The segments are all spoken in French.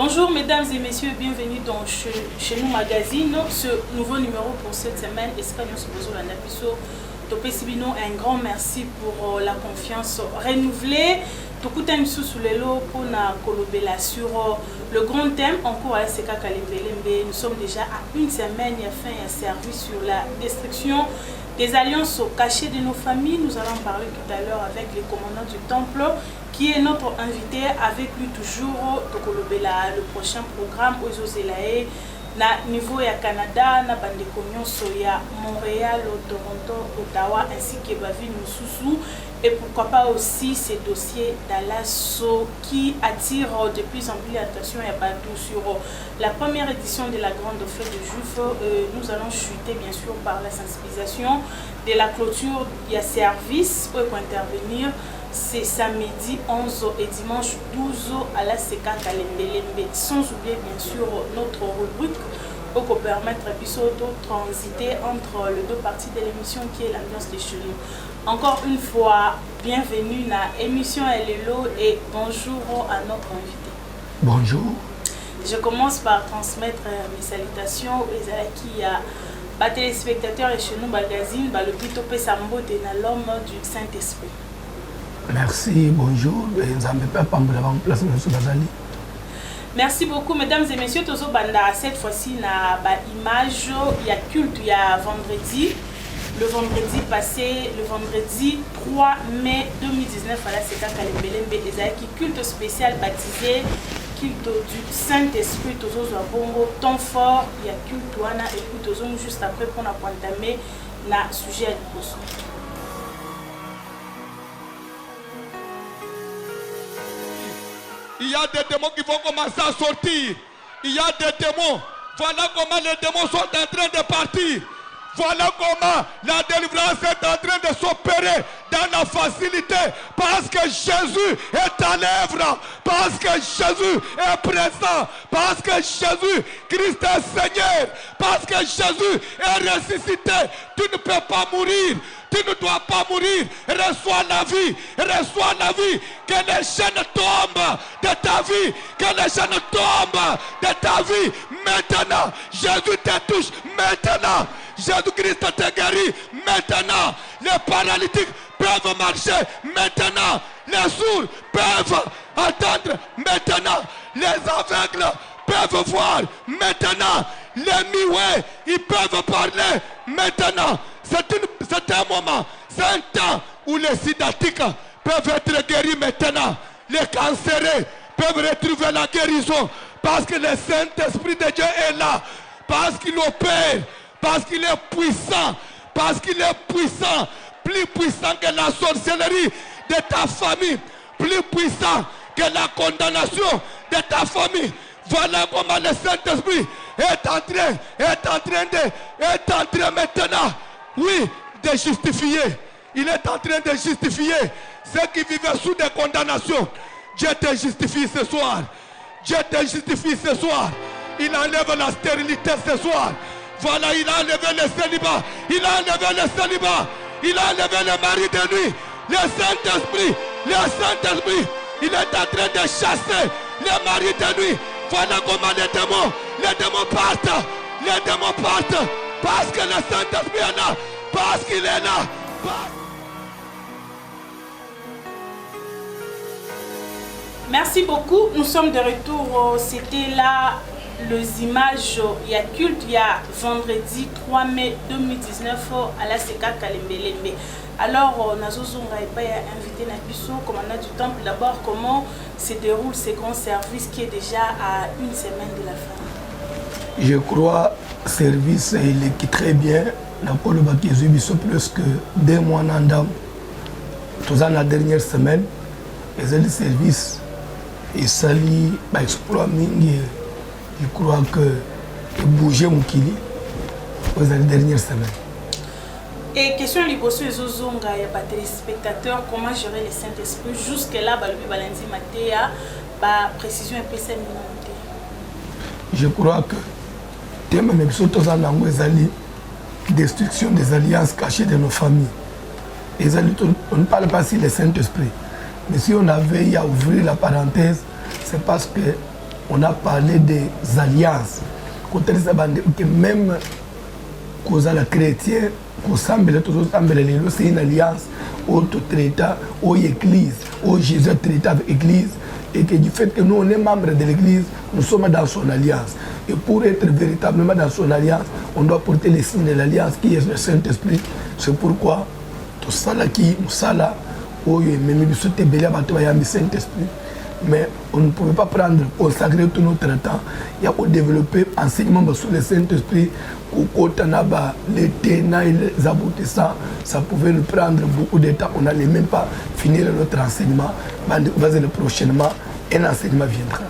Bonjour mesdames et messieurs, bienvenue dans chez nous magazine. Ce nouveau numéro pour cette semaine, un grand merci pour la confiance renouvelée. Pour sur le grand thème en cours à SK Kalembelembe. Nous sommes déjà à une semaine, il y a fait un service sur la destruction des alliances cachées de nos familles. Nous allons parler tout à l'heure avec le commandant du temple qui est notre invité. Avec lui toujours le prochain programme aux Zelae na niveau ya Canada, na bandeko nyonso ya Montréal, Toronto, Ottawa ainsi que Baville Moussousou. Et pourquoi pas aussi ces dossiers d'Alasso qui attirent de plus en plus l'attention et partout sur la première édition de la grande fête de Juif. Nous allons chuter bien sûr par la sensibilisation de la clôture. Il y a service pour intervenir. C'est samedi 11 et dimanche 12 à la CK Kalembelembe. Sans oublier bien sûr notre rubrique pour permettre à Bissot de transiter entre les deux parties de l'émission qui est l'ambiance des chenilles. Encore une fois, bienvenue à l'émission Hello et bonjour à notre invité. Bonjour. Je commence par transmettre mes salutations aux qui a téléspectateurs et chez nous magazine, le Pitopé Sambo de l'homme du Saint-Esprit. Merci, bonjour. Merci beaucoup, mesdames et messieurs. Tozo Banda, cette fois-ci, na image, il y a culte, il y a vendredi. Le vendredi passé, le vendredi 3 mai 2019, à la CK Kalembelembe, et culte spécial baptisé, culte du Saint-Esprit, Tozo Bongo, temps fort, il y a culte, Wana, et puis Tozo juste après pour entamer le sujet à l'opposition. Il y a des démons qui vont commencer à sortir. Il y a des démons. Voilà comment les démons sont en train de partir. Voilà comment la délivrance est en train de s'opérer dans la facilité. Parce que Jésus est à l'œuvre. Parce que Jésus est présent. Parce que Jésus, Christ est Seigneur. Parce que Jésus est ressuscité. Tu ne peux pas mourir. Tu ne dois pas mourir. Reçois la vie. Reçois la vie. Que les chaînes tombent de ta vie. Que les chaînes tombent de ta vie. Maintenant, Jésus te touche. Maintenant, Jésus-Christ te guérit. Maintenant, les paralytiques peuvent marcher. Maintenant, les sourds peuvent entendre. Maintenant, les aveugles peuvent voir. Maintenant, les muets, ils peuvent parler. Maintenant, c'est un moment, c'est un temps où les sidatiques peuvent être guéris maintenant. Les cancéreux peuvent retrouver la guérison parce que le Saint-Esprit de Dieu est là. Parce qu'il opère, parce qu'il est puissant, parce qu'il est puissant, plus puissant que la sorcellerie de ta famille, plus puissant que la condamnation de ta famille. Voilà comment le Saint-Esprit est en train maintenant, oui, de justifier. Il est en train de justifier ceux qui vivaient sous des condamnations. Dieu te justifie ce soir. Dieu te justifie ce soir. Il enlève la stérilité ce soir. Voilà, il a enlevé le célibat. Il a enlevé le célibat. Il a enlevé le mari de nuit. Le Saint-Esprit, il est en train de chasser les maris de nuit. Voilà comment les démons partent. Les démons partent. Parce que le Saint-Esprit est là. Parce qu'il est là. Merci beaucoup. Nous sommes de retour. C'était là les images. Il y a culte. Il y a vendredi 3 mai 2019 à la CK Kalembelembe. Alors, Nazozonga est pas invité Nabiso, commandant du temple. D'abord, comment se déroule ce grand service qui est déjà à une semaine de la fin? Je crois que le service il est très bien. Nous avons plus que 2 mois dans la dernière semaine. Et le service est sali, exploit mingi. Je crois que bouger mon kili pour la dernière semaine. Et question Liboso et Zozonga, il y a pas téléspectateurs, comment gérer le Saint-Esprit jusque-là, le Balenzi Matéa, précision un peu cette minorité. Je crois que thème même surtout dans la destruction des alliances cachées de nos familles. Et on ne parle pas si le Saint-Esprit. Mais si on avait à ouvrir la parenthèse, c'est parce que on a parlé des alliances. Que même cause à la chrétienne, c'est une alliance autre traita, aux églises, où Jésus traite avec l'église, et que du fait que nous on est membres de l'église, nous sommes dans son alliance. Et pour être véritablement dans son alliance, on doit porter les signes de l'alliance qui est le Saint-Esprit. C'est pourquoi tout ça là qui nous ça là, Saint-Esprit. Mais on ne pouvait pas prendre, consacrer tout notre temps. Il y a développé enseignement sur le Saint-Esprit, les tenants et les aboutissants. Ça pouvait nous prendre beaucoup de temps. On n'allait même pas finir notre enseignement. Prochainement, un enseignement viendra.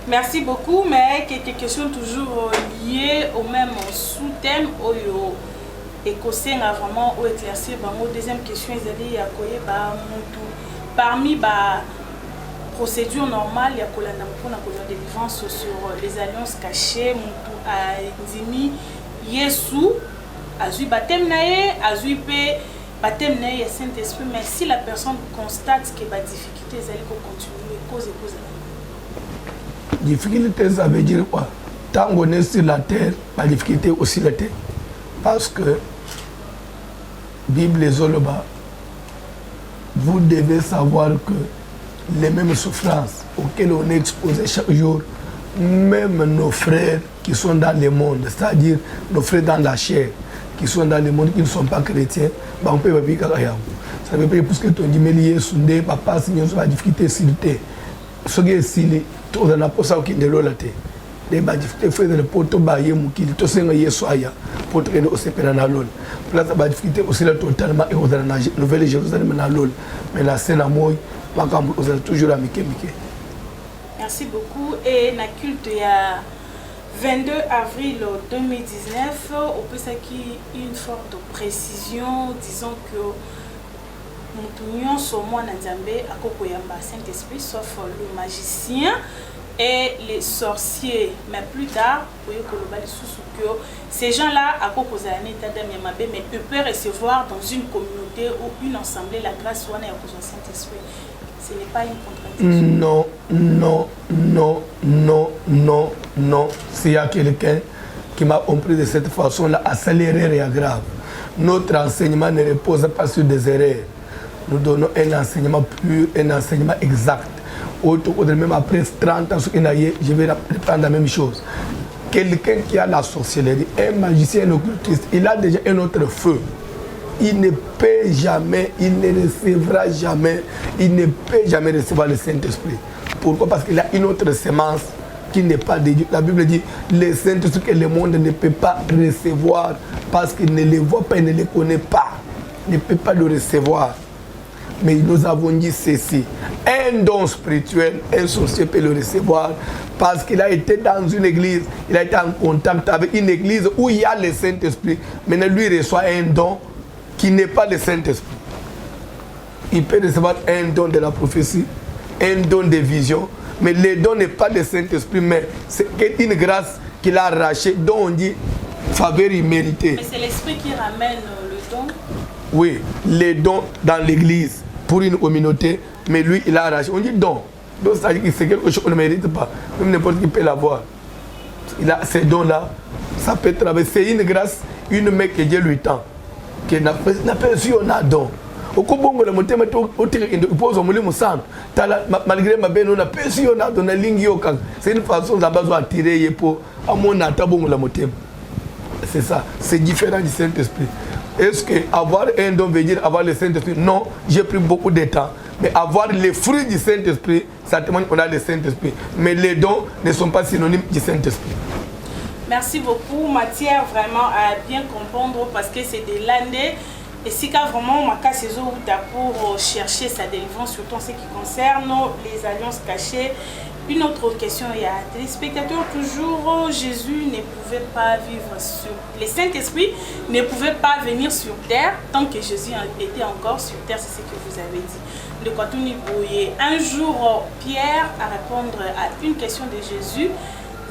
Merci beaucoup, mais quelques questions toujours liées au même sous-thème. Écossais a vraiment éclairci. Deuxième question, ils allaient parmi procédure normale, il y a des délivrance sur les alliances cachées, Ndimi, Yesu, Azui Batem Nae, Azui Pe, Batem Nae, Saint-Esprit, mais si la personne constate qu'il y a des difficultés, elle va continuer, cause. Difficulté, ça veut dire quoi? Tant qu'on est sur la terre, la difficulté aussi la terre. Parce que, Bible et Zoloba, vous devez savoir que les mêmes souffrances auxquelles on est exposé chaque jour, même nos frères qui sont dans le monde, c'est-à-dire nos frères dans la chair, qui sont dans le monde, qui ne sont pas chrétiens, on peut vivre avec eux. Ça veut dire que tu dis, mais lié sur des papas, si nous avons des difficultés sur le thé, ce qui est si tout dans la poche qui est de l'eau, les difficultés font le poteau baillé, qui est tout ce qui est soya, pour traîner au CP dans l'eau. Place la difficulté aussi totalement et dans la nouvelle Jérusalem dans l'eau, mais la scène à moi, toujours à Mickey. Merci beaucoup. Et na culte il y a 22 avril 2019, on peut s'acquérir une forte précision, disons que nous sommes en Nzambé à Kokoyamba Saint-Esprit, sauf le magicien et les sorciers. Mais plus tard, ces gens-là, à Kokozane, mais ils peuvent recevoir dans une communauté ou une assemblée la grâce ou un Saint-Esprit. Ce n'est pas une contradiction. Non. S'il y a quelqu'un qui m'a compris de cette façon-là, à l'erreur est grave. Notre enseignement ne repose pas sur des erreurs. Nous donnons un enseignement pur, un enseignement exact. Même après 30 ans, je vais reprendre la même chose. Quelqu'un qui a la sorcellerie, un magicien, un occultiste, il a déjà un autre feu. Il ne peut jamais, il ne recevra jamais, il ne peut jamais recevoir le Saint-Esprit. Pourquoi? Parce qu'il a une autre semence qui n'est pas de Dieu. La Bible dit, le Saint-Esprit que le monde ne peut pas recevoir parce qu'il ne les voit pas, il ne les connaît pas. Il ne peut pas le recevoir. Mais nous avons dit ceci, un don spirituel, un sorcier peut le recevoir parce qu'il a été dans une église, il a été en contact avec une église où il y a le Saint-Esprit. Maintenant, lui reçoit un don qui n'est pas le Saint-Esprit. Il peut recevoir un don de la prophétie, un don de vision, mais le don n'est pas le Saint-Esprit, mais c'est une grâce qu'il a arrachée, dont on dit faveur imméritée. Mais c'est l'Esprit qui ramène le don? Oui, les dons dans l'église pour une communauté, mais lui il a arraché. On dit don. Donc ça veut dire que c'est quelque chose qu'on ne mérite pas. Même n'importe qui peut l'avoir. Il a ces dons-là, ça peut traverser. C'est une grâce, une mec que Dieu lui tend. Qui n'a pas reçu un don. Au Congo, le monté pose au moulin sang. Malgré ma belle, on a pas reçu un don. C'est une façon d'attirer pour à mon atabon la moté. C'est ça. C'est différent du Saint-Esprit. Est-ce qu'avoir un don veut dire avoir le Saint-Esprit? Non, j'ai pris beaucoup de temps. Mais avoir les fruits du Saint-Esprit, ça témoigne qu'on a le Saint-Esprit. Mais les dons ne sont pas synonymes du Saint-Esprit. Merci beaucoup, Matière, vraiment à bien comprendre parce que c'est de l'année. Et si vraiment ma casse pour chercher sa délivrance, surtout en ce qui concerne les alliances cachées. Une autre question, il y a des téléspectateurs toujours, Jésus ne pouvait pas vivre sur... Le Saint-Esprit ne pouvait pas venir sur terre tant que Jésus était encore sur terre, c'est ce que vous avez dit. De Kwatuni Bouye. Un jour, Pierre a répondre à une question de Jésus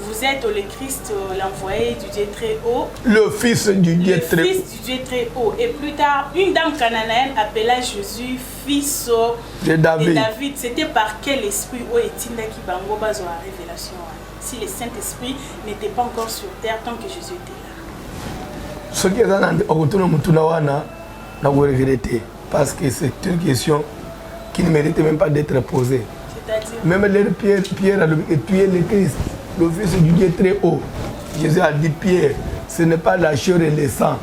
vous êtes le Christ, l'envoyé du Dieu très haut. Le fils du Dieu très haut. Le fils du Dieu très haut. Et plus tard, une dame cananéenne appela Jésus fils de David. C'était par quel esprit où est-il qui bango bazo la révélation? Si le Saint-Esprit n'était pas encore sur terre tant que Jésus était là. Ce qui est dans le regretter parce que c'est une question qui ne mérite même pas d'être posée. Même Pierre a dit tu es le Christ, le fils du Dieu très haut. Jésus a dit Pierre, ce n'est pas la chair et le sang.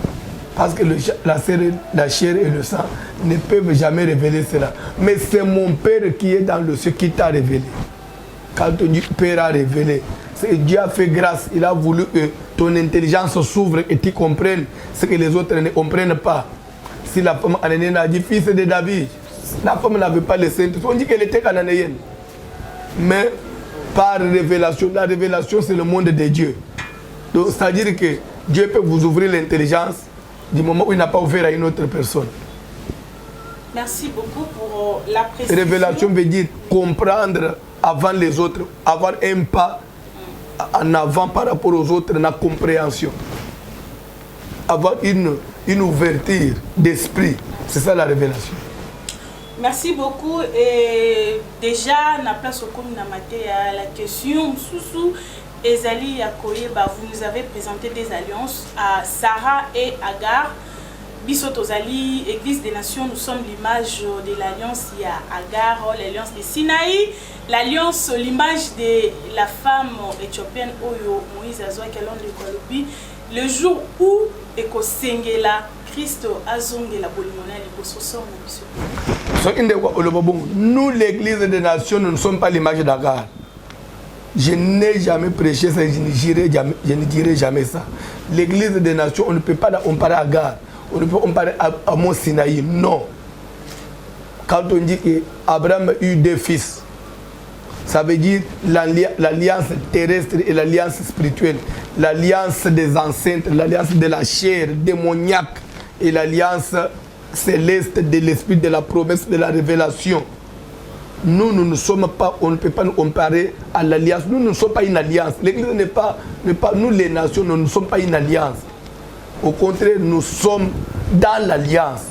Parce que la chair et le sang ne peuvent jamais révéler cela. Mais c'est mon Père qui est dans le ciel qui t'a révélé. Quand on dit Père a révélé, Dieu a fait grâce. Il a voulu que ton intelligence s'ouvre et tu comprennes ce que les autres ne comprennent pas. Si la femme cananéenne a dit fils de David, la femme n'avait pas le Saint-Esprit. On dit qu'elle était cananéenne. Mais par révélation, la révélation c'est le monde de Dieu. Donc c'est-à-dire que Dieu peut vous ouvrir l'intelligence du moment où il n'a pas ouvert à une autre personne. Merci beaucoup pour la précision. Révélation veut dire comprendre avant les autres, avoir un pas en avant par rapport aux autres dans la compréhension. Avoir une ouverture d'esprit, c'est ça la révélation. Merci beaucoup. Et déjà, na place au commune à la question sous Ezali Yakoyeba, vous nous avez présenté des alliances à Sarah et Agar. Bisotozali, Église des Nations, nous sommes l'image de l'alliance. Il y a Agar, l'alliance de Sinaï, l'alliance, l'image de la femme éthiopienne Oyo Moïse Azoa Kelon de Kolobi. Le jour où Eko Sengela, Christ Azongela Bolimona Liboso nous, l'Église des Nations, nous ne sommes pas l'image d'Agar. Je n'ai jamais prêché ça, je ne dirai jamais ça. L'Église des Nations, on ne peut pas comparer à Agar, on ne peut pas comparer à Mont Sinaï. Non. Quand on dit qu'Abraham a eu deux fils, ça veut dire l'alliance terrestre et l'alliance spirituelle, l'alliance des enceintes, l'alliance de la chair démoniaque et l'alliance céleste de l'esprit de la promesse de la révélation. Nous ne sommes pas, on ne peut pas nous comparer à l'alliance. Nous ne sommes pas une alliance. L'Église n'est pas, nous les nations, nous ne sommes pas une alliance. Au contraire, nous sommes dans l'alliance.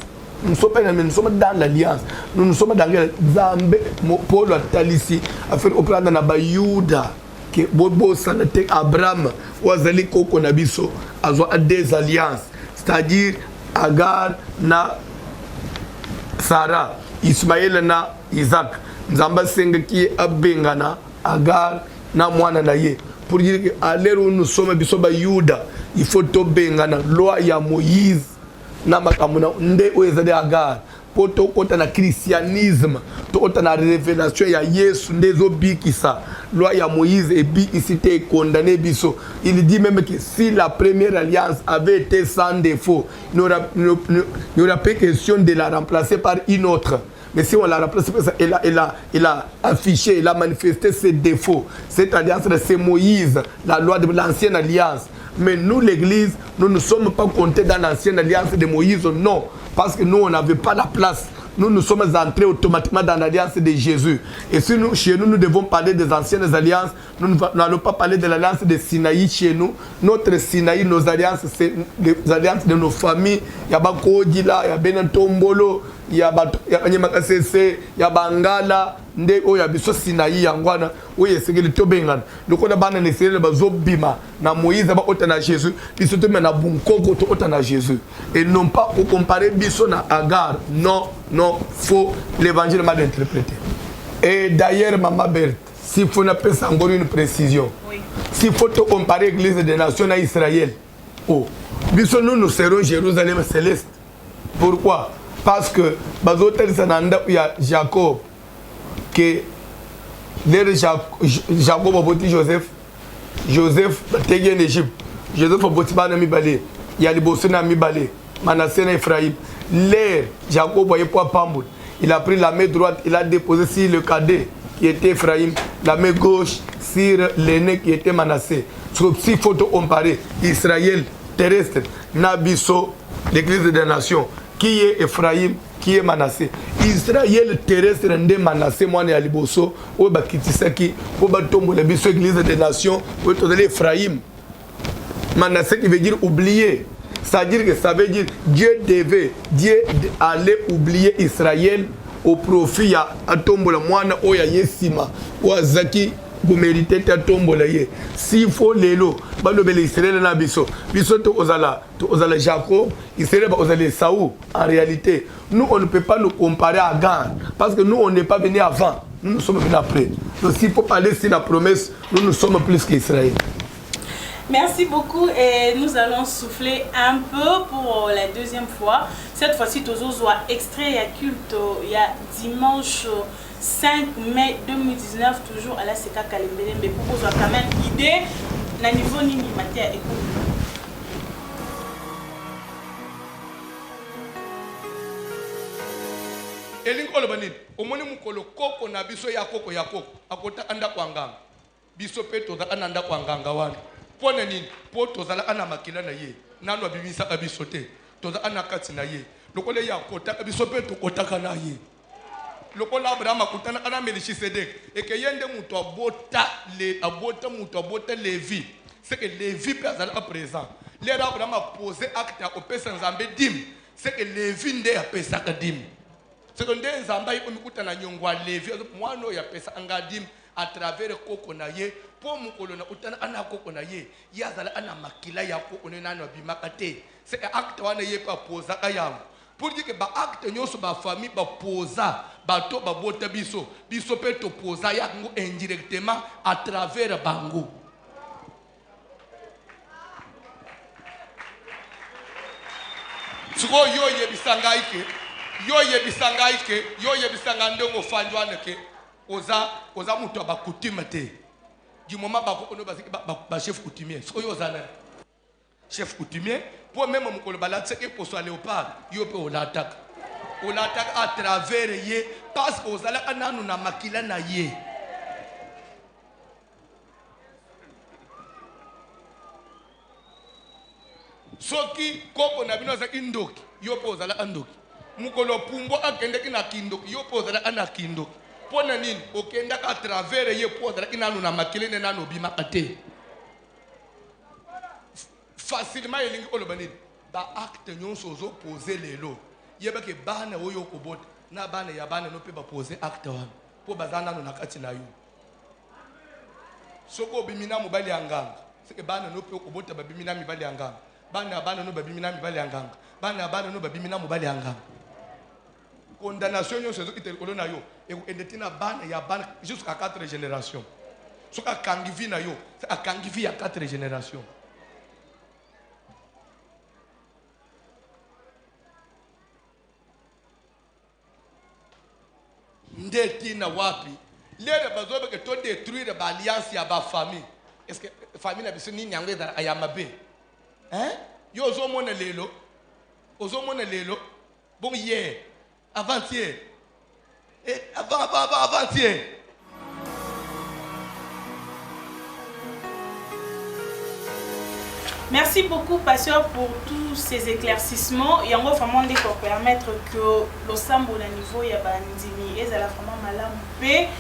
Nous ne sommes pas nous sommes dans l'alliance. Nous sommes dans Zambé, Paul Talissi, a fait au plan de la Bayouda, que Bobo Sanate Abraham, Ouazali Koko Nabiso, a des alliances. C'est-à-dire Agar na Sarah, Ismaël na Isaac, Nzamba Sengeki Abengana, Agar na Mwana Naye. Pour dire qu'à l'heure où nous sommes Bisoba Yuda, il faut tout Bengana, loi ya Moïse, na Makamuna, Nde Oezade Agar, pour tout côté na christianisme, tout côté na révélation ya Yesu, Nde Zobi Kisa, loi ya Moïse et bi ici t'es condamné Biso. Il dit même que si la première alliance avait été sans défaut, il n'y aura pas question de la remplacer par une autre. Mais si on l'a remplacé, il a affiché, il a manifesté ses défauts. Cette alliance, c'est Moïse, la loi de l'ancienne alliance. Mais nous, l'Église, nous ne sommes pas comptés dans l'ancienne alliance de Moïse, non. Parce que nous, on n'avait pas la place. Nous sommes entrés automatiquement dans l'alliance de Jésus. Et si nous, chez nous, nous devons parler des anciennes alliances, nous n'allons pas parler de l'alliance de Sinaï chez nous. Notre Sinaï, nos alliances, c'est les alliances de nos familles. Il y a Bakodila, il y a Benantombolo, il y a Banyamakasese, il y a Bangala, Nde Oya Biso Sinaï, Yangwana, Oye Segeli Tobengan. Donc on a banné les séries de Zobima, na Moïse, na Otana Jésus, ils se mettent na Bunkoko, Otana Jésus. Et non pas pour comparer Biso na Agar. Non, non, faut l'évangile mal interprété. Et d'ailleurs, Maman Berthe, s'il faut n'appeler ça encore une précision, oui. S'il faut comparer l'Église des Nations à Israël, oh, Biso nous serons Jérusalem céleste. Pourquoi? Parce que il y a Jacob, que Jacob a bâti Joseph était en Égypte. Joseph a bâti Mibale, il y a les Bossons à Mibale, Manassé et Ephraïm. L'air, Jacob voyait pas Pamboul. Il a pris la main droite, il a déposé sur le cadet qui était Ephraïm, la main gauche sur l'aîné qui était Manassé. S'il faut comparer Israël terrestre, Nabiso, l'Église des Nations, qui est Ephraïm, qui est menacé. Israël terrestre est menacé, moi, je Liboso, ou Bakitisaki, ou Batombo, l'église des nations, ou Ephraïm. Menacé qui veut dire oublier. C'est-à-dire que ça veut dire Dieu allait oublier Israël au profit à Tombola, moi, ou Yesima, ou Zaki. Vous méritez ta tombola. S'il faut les lots, Israël na biso to ozala Jacob, Israël ozala Saoul. En réalité, nous on ne peut pas nous comparer à Gan parce que nous on n'est pas venu avant, nous sommes venus après. Donc s'il faut parler sur la promesse, nous sommes plus qu'Israël. Merci beaucoup et nous allons souffler un peu pour la deuxième fois. Cette fois-ci, Tozo soit extrait à culte il y a dimanche 5 mai 2019, toujours à la CK Kalembele, mais pour qu'on soit quand même idée, na niveau nini matière écoute. Elingo lobanini, omoni mukolo koko na biso ya koko akota anda kwanganga. Biso pe toza ananda kwanganga wana. Pona nini? Po toza la ana makila na ye. Nano abimisa ka biso te. Toza ana kati na ye. Lokole ya kota biso pe to kota kana ye. Lokola Abraham akutana kana Melchisedek et que yende muto abota Lévi. C'est que Lévi peut être présent. L'air Abraham a posé acte à opérer Nzambe dim. C'est que Lévi ndé a pesé ka dim. C'est que ndé Nzamba yiko mikutana nyongwa Lévi. Moi no ya pesé anga dim à travers koko na ye. Po mukolo na utana ana koko na ye. Yazala ana makila ya koko na no bimakate. C'est que acte wana ye pa posa ka yango. Pour dire que ba acte nyoso ba famille ba posa bato ba bota biso pe to posa ya ngo indirectement à travers bango. Siko yo yebisanga ike ndongo fanjwana ke oza muto abakutima te. Du moment ba ko no ba chef coutumier. Siko yo zana chef coutumier pour même mukolo balatse ke poso léopard yo pe olataka à travers ye parce que ozala ananu na makila na ye. Soki koko na bino za kindoki yo pe ozala andoki mukolo pumbo akende kina kindoki yo pe ozala ana kindoki pona nini okenda à travers ye po ozala kinanu na makila ne nanu bimaka te. Facilement elingi olobanini ba acte nyonso ozo poser lelo yeba ke bana oyo kobota na bana ya bana no pe ba poser acte wana po bazana no nakati na yo soko bimina mobali anganga seke bana no pe kobota ba bimina mibali anganga bana no ba bimina mibali anganga bana no ba bimina mobali anganga condamnation nyonso ezo kitelo kolona yo e endetina bana ya bana jusqu'à 4 générations soka kangivi na yo a kangivi ya 4 générations. Ndeti na wapi lere bazobe ke to détruire ba alliance ya ba famille. Est-ce que famille na biso ni nyangwe da ayamabe yo ozomona lelo bon hier avant-hier et avant-hier. Merci beaucoup, Pasteur, pour tous ces éclaircissements. Et on va vraiment permettre que l'ensemble au niveau ya bandini et à la vraiment malampe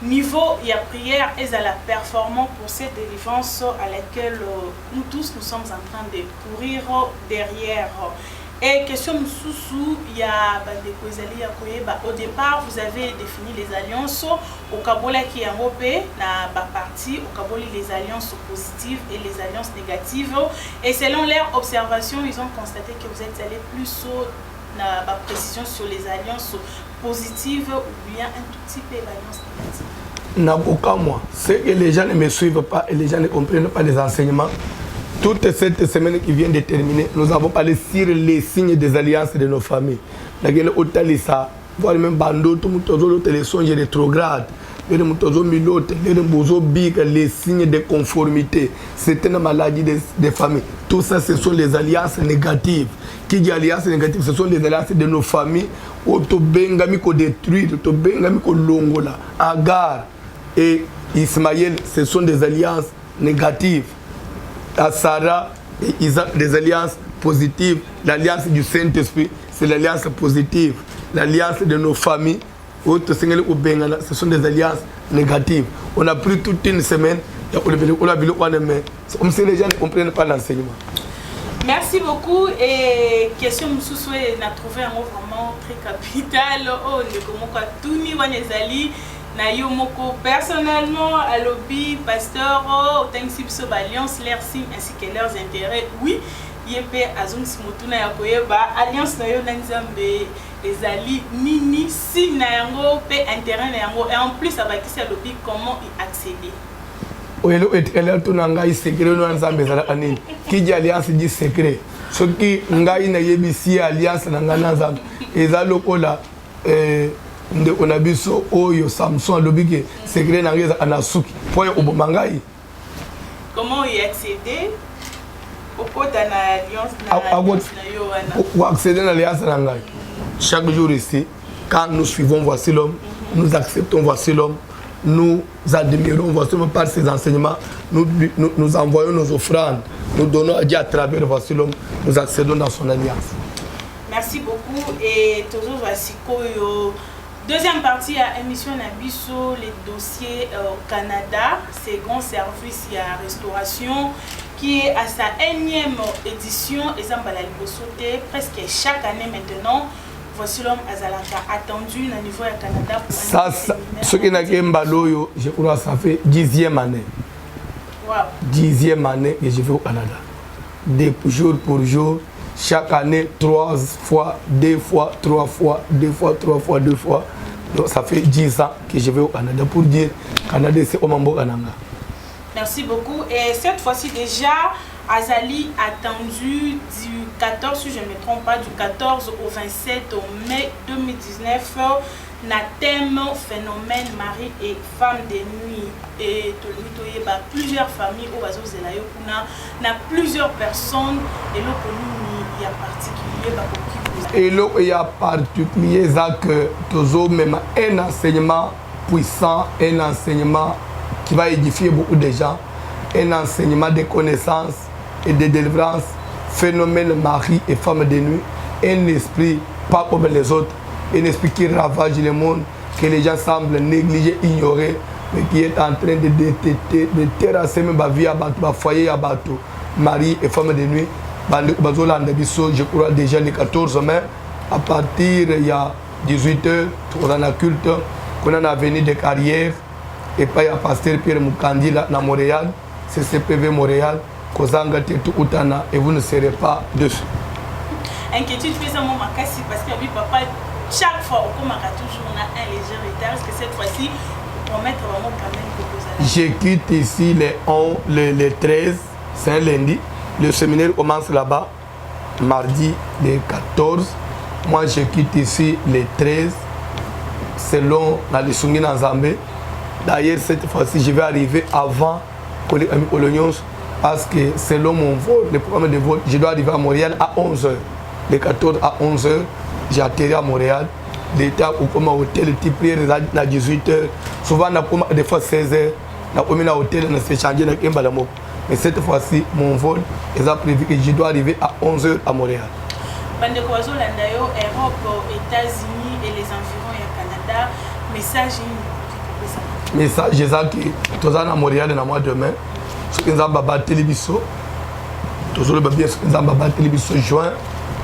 niveau ya prière et à la performance pour cette délivrance à laquelle nous tous nous sommes en train de courir derrière. Et question sous il y a au départ vous avez défini les alliances au Kabola qui est en na partie au Kaboli les alliances positives et les alliances négatives et selon leur observation ils ont constaté que vous êtes allé plus na précision sur les alliances positives ou bien un tout petit peu d'alliances négatives. N'importe moi, c'est que les gens ne me suivent pas et les gens ne comprennent pas les enseignements. Toute cette semaine qui vient de terminer, nous avons parlé sur les signes des alliances de nos familles. Nous avons voir même bando, tout le monde les songes rétrogrades, les signes de conformité. C'est une maladie des familles. Tout ça, ce sont les alliances négatives. Qui dit alliances négatives, ce sont les alliances de nos familles. Autobengami ko détruire, autobengami ko longola, Agar et Ismaël, ce sont des alliances négatives. À Sarah et Isaac, des alliances positive. L'alliance du Saint-Esprit, c'est l'alliance positive. L'alliance de nos familles, ce sont des alliances négatives. On a pris toute une semaine, comme si les gens ne comprennent pas l'enseignement. Merci beaucoup. Et question Moussoussoué n'a trouvé un mot vraiment très capital. Oh, le Komoko Touni Wanezali. Nayomoko personnellement, à lobby, pasteur, Otangsipso, Alliance, leurs signes ainsi que leurs intérêts. Oui, Yépe, Azon Simotuna Yakoyeba, Alliance Nayo Nanzambe, les alliés, Nini, signe Nayango, P, intérêt Nayango. Et en plus, ça va quitter le lobby, comment y accéder. Oui, elle est tout nanga secret no ensemble zalakani qui dit alliance dit secret ce qui ngai na yebisi alliance nanga ensemble ezalokola on a biso oyo Samson lobike secret nanga anasuki point obomangai. Comment y accéder au code de l'alliance na yo wana ou accéder à l'alliance nanga chaque jour ici quand nous suivons voici l'homme nous acceptons voici l'homme. Nous admirons par ses enseignements, nous envoyons nos offrandes, nous donnons à Dieu à travers voici l'homme, nous accédons dans son alliance. Merci beaucoup et toujours voici deuxième partie à émission Nabiso, les dossiers au Canada, c'est grand service à restauration qui est à sa 1e édition et Zambala Libosote presque chaque année maintenant. Voici l'homme Azalaka attendu au niveau du Canada pour ça, ce qui n'a qu'un baloyo, je crois que ça fait 10e année. Wow. 10e année que je vais au Canada. De jour pour jour, chaque année, 3 fois, 2 fois, 3 fois, 2 fois, 3 fois, 2 fois. Donc ça fait 10 ans que je vais au Canada pour dire Canada c'est Omambo Kananga. Merci beaucoup. Et cette fois-ci déjà, Azali attendu du 14, si je ne me trompe pas, du 14 au 27 mai 2019, na thème phénomène mari et femme de nuit. Et plusieurs familles au Bazo Zelayo, na plusieurs personnes, et là il y a particulier. Et là il y a particulier que toujours même un enseignement puissant, un enseignement qui va édifier beaucoup de gens, un enseignement de connaissances et de délivrance, phénomène mari et femme de nuit, un esprit pas comme les autres, un esprit qui ravage le monde, que les gens semblent négliger, ignorer, mais qui est en train de terrasser même la vie à bateau, le foyer à bateau, mari et femme de nuit. Je crois déjà le 14 mai, à partir il y a 18h, on a un culte, on a un avenue de carrière, et puis il y a pasteur Pierre Mukandi là, à Montréal, c'est CPV Montréal. Et vous ne serez pas dessus. Inquiétude, fais ça mon makasi parce que papa, chaque fois on toujours on a un léger retard parce que cette fois-ci on va mettre vraiment quand même que vous allez. Je quitte ici les 13, c'est un lundi. Le séminaire commence là-bas, mardi le 14. Moi je quitte ici les 13, selon la Lissungine en Zambé. D'ailleurs cette fois-ci je vais arriver avant Colonions. Parce que selon mon vol, le programme de vol, je dois arriver à Montréal à 11h. Le 14 à 11h, j'ai atterri à Montréal. L'état où comme hôtel, type à 18h. Souvent, des fois 16h. On a hôtel, on s'est changé dans Kimbalamo. Mais cette fois-ci, mon vol est prévu que je dois arriver à 11h à Montréal. Bande Koazo Landayo, Europe, États-Unis et les environs et Canada, message. Message, j'ai dit que tous à Montréal dans mois demain. Ce qui nous a battu les bisous, toujours le bébé, ce qui nous a battu les bisous juin,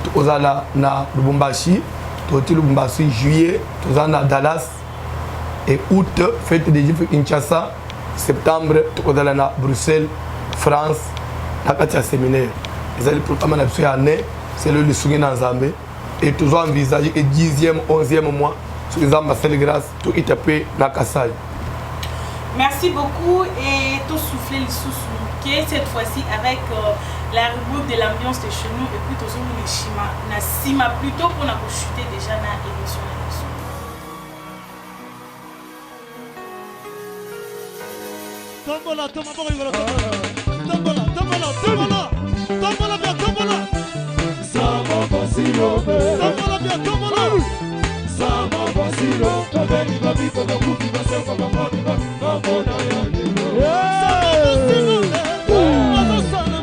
tous à na Lubumbashi, tous à Lubumbashi juillet, tous à Dallas et août, fête de Kinshasa, septembre, tous à na Bruxelles, France, à Katia séminaire. Les années pour la première année, c'est le Lissougi dans Zambé et toujours envisagé que 10e, 11e mois, ce qui nous a battu grâce, tout est tapé dans Kassai. Merci beaucoup et tout souffler les sous-souqués cette fois-ci avec la rubrique de l'ambiance de chez nous et puis toujours les chima. Nasima plutôt pour nous chuter déjà dans l'émission. Tombola, tombola, tombola, tombola, tombola, bien, tombola. Sama vacilo, tombola, bien, tombola. Sama vacilo, kabeni babi kwa kuki basa kwa mamoni ba mamona ya. Sama vacilo,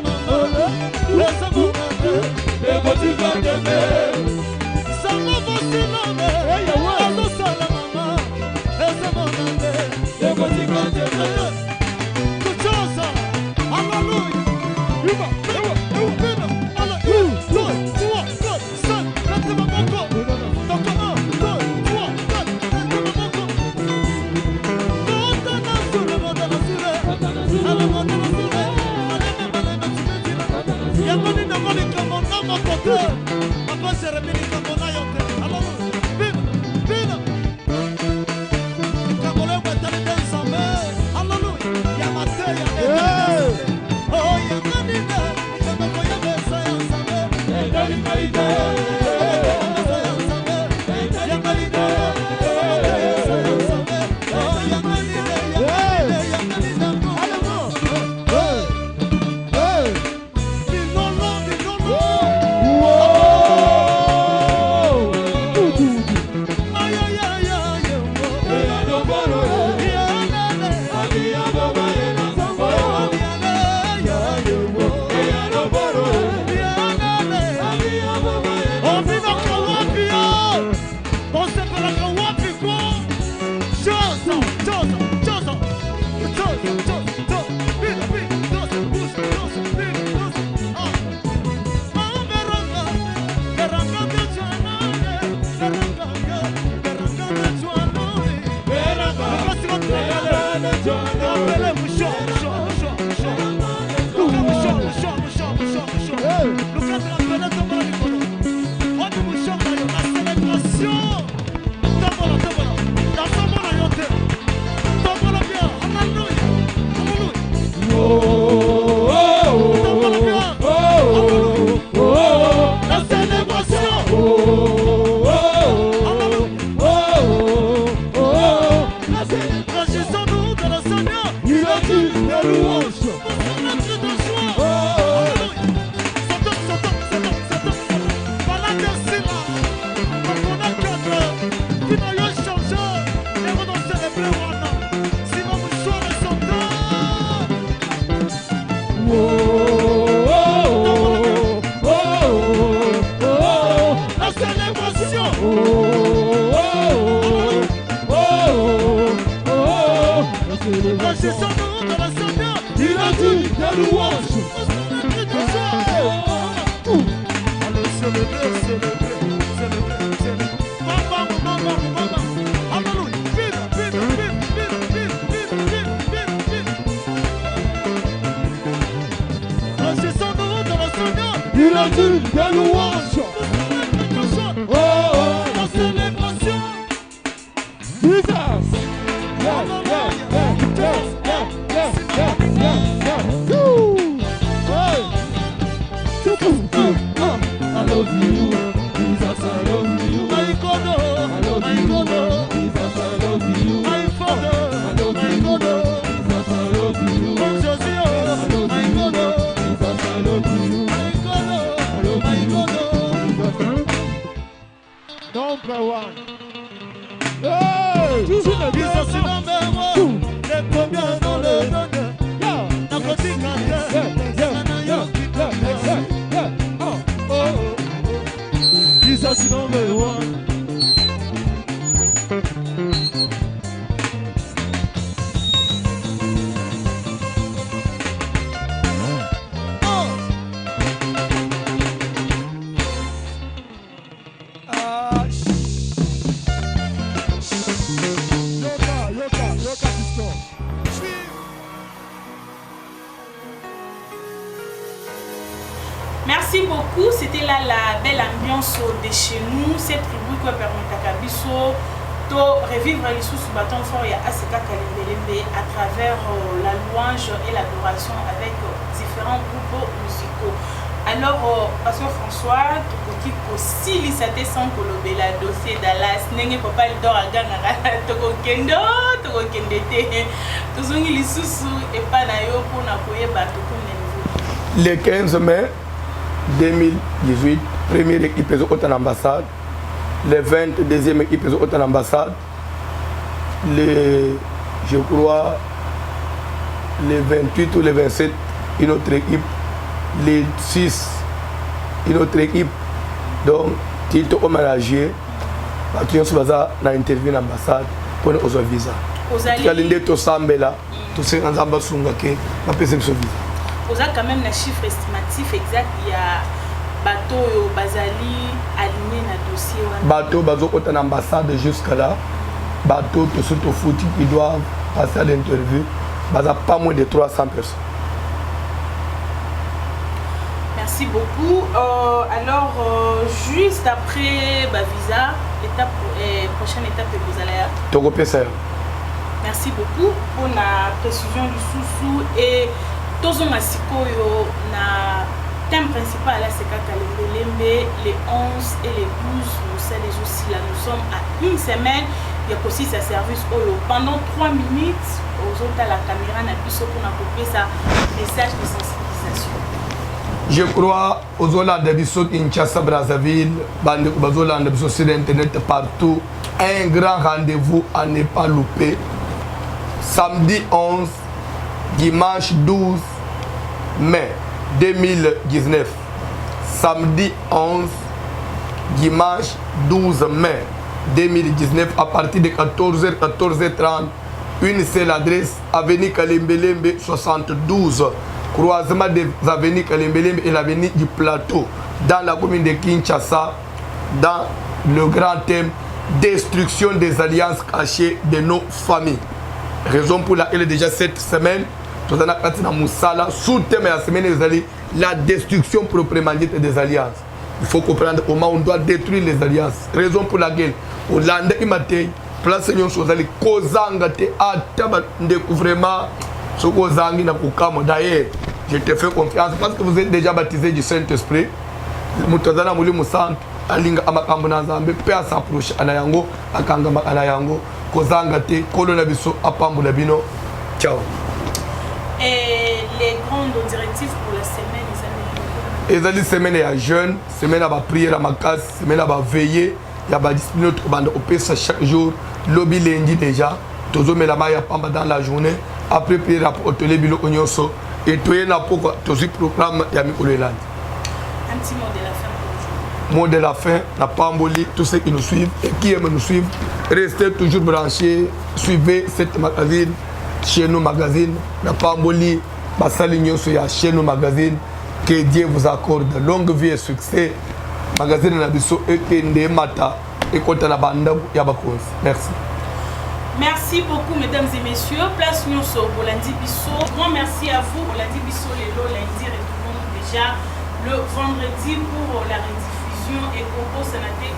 Merci beaucoup, c'était là la belle ambiance de chez nous, cette rubrique qui permet à Kabiso de revivre les sous-bâtons forts et à Aseka Kalembelembe à travers la louange et l'adoration avec différents groupes musicaux. Alors, Pasteur François, tu peux aussi lisser sans colober la dossier Dallas, n'est pas le dor à gagner, toko kendo te, tous les sous et pas d'ailleurs pour n'appuyer bateau comme le 15 mai 2018, première équipe est en ambassade. Le 22e équipe est en ambassade. Je crois, le 28 ou le 27, une autre équipe. Le 6, une autre équipe. Donc, il est hommagé. Il y a une interview en ambassade pour nos visa. Il y a une autre sambela. Tout ce qui est en ambassade, il y a visa. Vous avez quand même un chiffre estimatif exact. Il y a bateau Bazali aligné dans le dossier. Bateau Bazo en ambassade jusqu'à là. Bateau tout ce foot qui doivent passer à l'interview. Pas moins de 300 personnes. Merci beaucoup. Alors, juste après visa, prochaine étape de Bozalaya. Merci beaucoup pour la précision du sous-sous et Tozo Masikoyo na thème principal là c'est Kalembe les 11 et les 12 nous sommes aussi là, nous sommes à une semaine. Il y a aussi sa service pendant 3 minutes aux autres à la caméra n'a plus pour copier ça message de sensibilisation. Je crois aux Hollandais de Bissau, Kinshasa, Brazzaville, aux Hollandais de Bissau sur internet partout. Un grand rendez-vous à ne pas louper. Samedi 11, dimanche 12 mai 2019. Samedi 11, dimanche 12 mai 2019 à partir de 14h, 14h30. Une seule adresse, avenue Kalembelembe 72. Croisement des avenues Kalembelembe et l'avenue du Plateau dans la commune de Kinshasa, dans le grand thème destruction des alliances cachées de nos familles. Raison pour laquelle déjà cette semaine, nous avons parti dans Moussala, sous le thème de la semaine, la destruction proprement dite des alliances. Il faut comprendre comment on doit détruire les alliances. Raison pour laquelle, au lendemain matin, place Seigneur Sozali, Kozangate, Ataba, découvrement, ce Kozangi n'a pas d'ailleurs, je te fais confiance parce que vous êtes déjà baptisé du Saint-Esprit. Moutazana Mouli Moussant, Alinga Amakambona Zambe, Père s'approche à Nayango, Akangama à Nayango, Kozangate, Kolonabiso, Apambo Labino. Ciao. Et les grandes directives pour la semaine, les amis, semaine à jeûne, semaine à prière à ma casse, semaine à veiller, il y a des discipline au PSA chaque jour, lobby lundi déjà, toujours mais la maille dans la journée, après prière à hôtel Bilo Onyoso, et tout est là pour toujours programme Yami Oleland. Un petit mot de la fin pour aujourd'hui. Mot de la fin, la Pamboli, tous ceux qui nous suivent et qui aiment nous suivre, restez toujours branchés, suivez cette magazine, chez nous magazine, la Pamboli, Bassaligno sur chez nous magazine. Que Dieu vous accorde longue vie et succès. Magazine Nabiso et Kende Mata et Kota la Banda Yabakos. Merci. Merci beaucoup, mesdames et messieurs. Place Nyonso, Bolandi Bisso. Grand merci à vous, Bolandi Bisso, Lelo, lundi, retournons déjà le vendredi pour la rediffusion et Coco Sanate.